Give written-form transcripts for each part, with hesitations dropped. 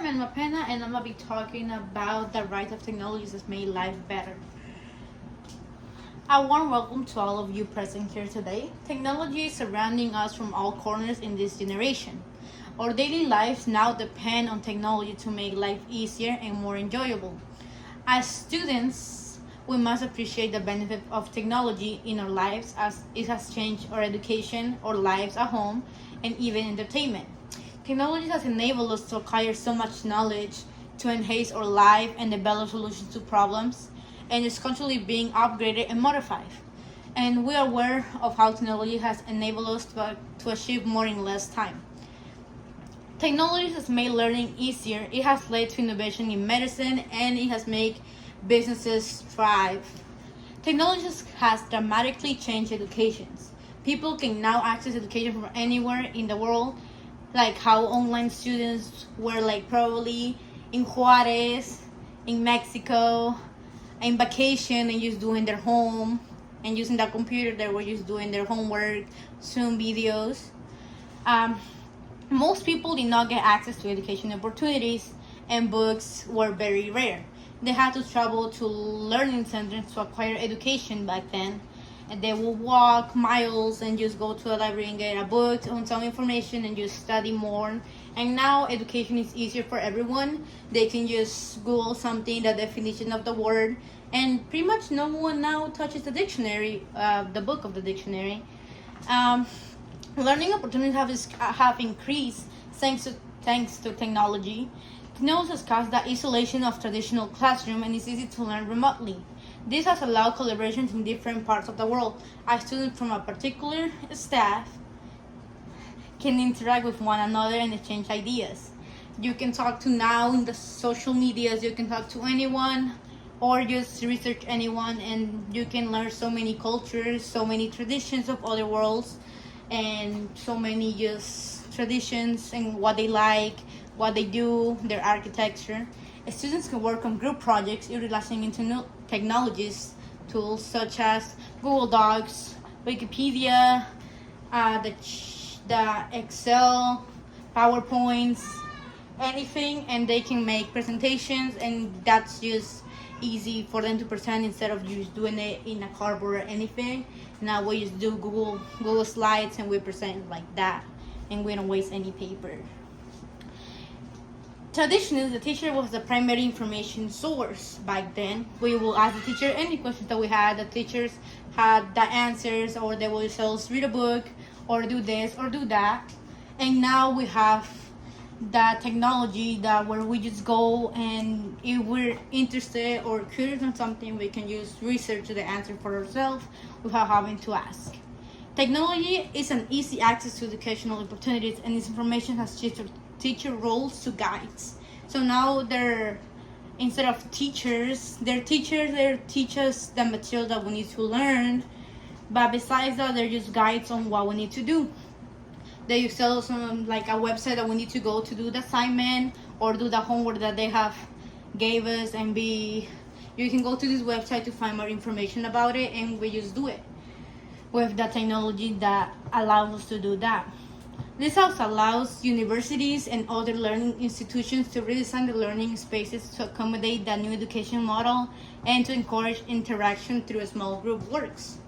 I'm Mapena, and I'm gonna be talking about the rise of technologies that's made life better. A warm welcome to all of you present here today. Technology is surrounding us from all corners in this generation. Our daily lives now depend on technology to make life easier and more enjoyable. As students, we must appreciate the benefit of technology in our lives as it has changed our education, our lives at home, and even entertainment. Technology has enabled us to acquire so much knowledge, to enhance our life and develop solutions to problems, and is constantly being upgraded and modified. And we are aware of how technology has enabled us to achieve more in less time. Technology has made learning easier, it has led to innovation in medicine, and it has made businesses thrive. Technology has dramatically changed education. People can now access education from anywhere in the world, like how online students were like probably in Juarez, in Mexico, in vacation and just doing their home and using the computer. They were just doing their homework, Zoom videos. Most people did not get access to education opportunities, and books were very rare. They had to travel to learning centers to acquire education back then, and they would walk miles and just go to a library and get a book on some information and just study more. And now education is easier for everyone. They can just Google something, the definition of the word, and pretty much no one now touches the dictionary, the book of the dictionary. Learning opportunities have increased thanks to technology. Technology has caused the isolation of traditional classroom, and it's easy to learn remotely. This has allowed collaborations in different parts of the world. A student from a particular staff can interact with one another and exchange ideas. You can talk to now in the social medias, you can talk to anyone or just research anyone, and you can learn so many cultures, so many traditions of other worlds, and so many just traditions and what they like, what they do, their architecture. Students can work on group projects utilizing into new technologies, tools such as Google Docs, Wikipedia, the Excel, PowerPoints, anything, and they can make presentations, and that's just easy for them to present instead of just doing it in a cardboard or anything. Now we just do Google Slides and we present like that, and we don't waste any paper. Traditionally, the teacher was the primary information source back then. We will ask the teacher any questions that we had. The teachers had the answers, or they will just read a book, or do this, or do that. And now we have the technology that where we just go, and if we're interested or curious on something, we can just research the answer for ourselves without having to ask. Technology is an easy access to educational opportunities, and this information has shifted teacher roles to guides. So now instead of teachers, they're teachers. They teach us the material that we need to learn, but besides that, they're just guides on what we need to do. They tell us like a website that we need to go to do the assignment or do the homework that they have gave us, and you can go to this website to find more information about it, and we just do it with the technology that allows us to do that. This also allows universities and other learning institutions to redesign the learning spaces to accommodate the new education model and to encourage interaction through small group works.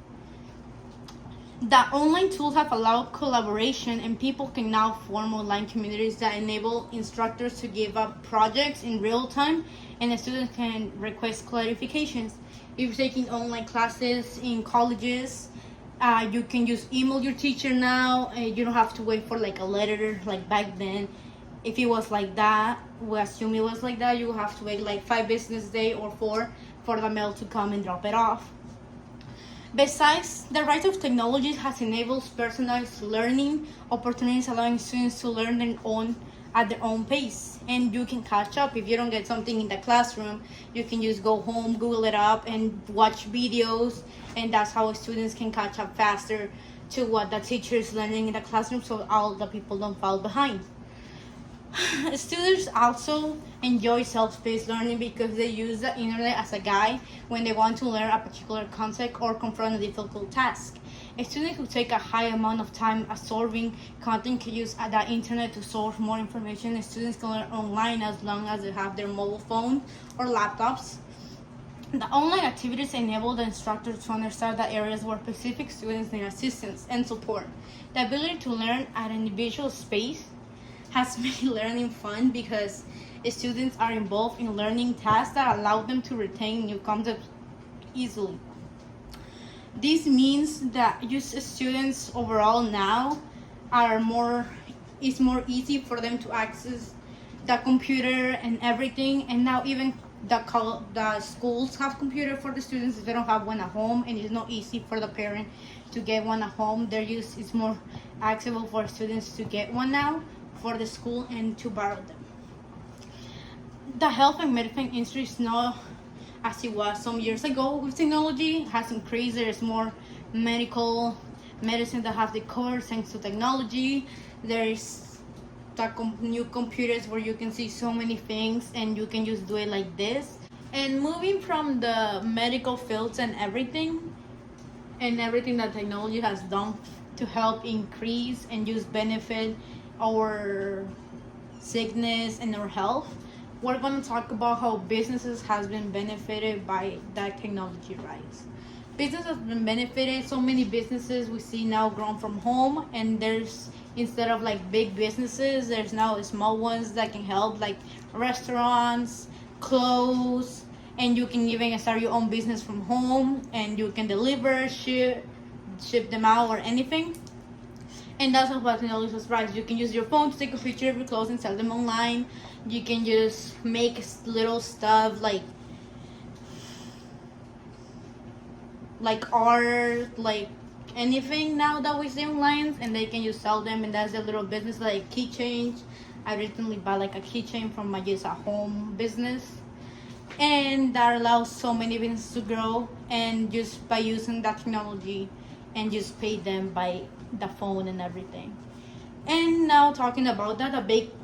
The online tools have allowed collaboration, and people can now form online communities that enable instructors to give up projects in real time, and the students can request clarifications. If you're taking online classes in colleges, you can just email your teacher now, and you don't have to wait for like a letter like back then. If it was like that, we assume it was like that, you have to wait like 5 business days or 4 for the mail to come and drop it off. Besides, the rise of technology has enabled personalized learning opportunities, allowing students to learn at their own pace, and you can catch up. If you don't get something in the classroom, you can just go home, Google it up, and watch videos, and that's how students can catch up faster to what the teacher is learning in the classroom, so all the people don't fall behind. Students also enjoy self-paced learning because they use the internet as a guide when they want to learn a particular concept or confront a difficult task. A student who take a high amount of time absorbing content can use the internet to source more information. Students can learn online as long as they have their mobile phone or laptops. The online activities enable the instructor to understand the areas where specific students need assistance and support. The ability to learn at an individual space has made learning fun because students are involved in learning tasks that allow them to retain new concepts easily. This means that students overall now it's more easy for them to access the computer and everything, and now even the schools have computer for the students if they don't have one at home, and it's not easy for the parent to get one at home. It's more accessible for students to get one now for the school and to borrow them. The health and medicine industry is not as it was some years ago. With technology has increased. There's more medical medicine that have the course thanks to technology. There's the new computers where you can see so many things and you can just do it like this. And moving from the medical fields and everything that technology has done to help increase and just benefit our sickness and our health, we're going to talk about how businesses has been benefited by that technology rise. Business has been benefited. So many businesses we see now grown from home, and there's, instead of like big businesses, there's now small ones that can help, like restaurants, clothes, and you can even start your own business from home, and you can deliver, ship them out or anything. And that's how technology has rise. You can use your phone to take a picture of your clothes and sell them online. You can just make little stuff like art, like anything now that we see online, and they can just sell them, and that's a little business like keychains. I recently bought like a keychain from my just a home business, and that allows so many businesses to grow, and just by using that technology and just pay them by the phone and everything. And now talking about that,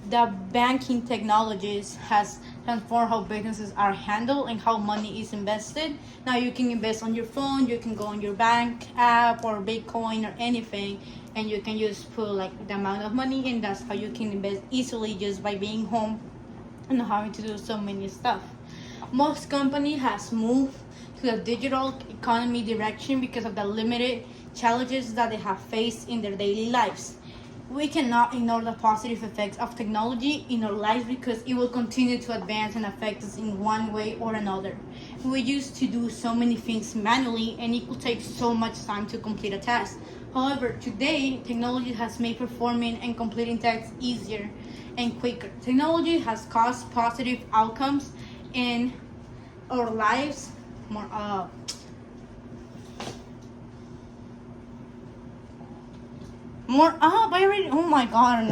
the banking technologies has transformed how businesses are handled and how money is invested. Now you can invest on your phone, you can go on your bank app or Bitcoin or anything, and you can just put like the amount of money, and that's how you can invest easily just by being home and not having to do so many stuff. Most company has moved to the digital economy direction because of the limited challenges that they have faced in their daily lives. We cannot ignore the positive effects of technology in our lives because it will continue to advance and affect us in one way or another. We used to do so many things manually, and it could take so much time to complete a task. However, today, technology has made performing and completing tasks easier and quicker. Technology has caused positive outcomes in our lives. Oh my god,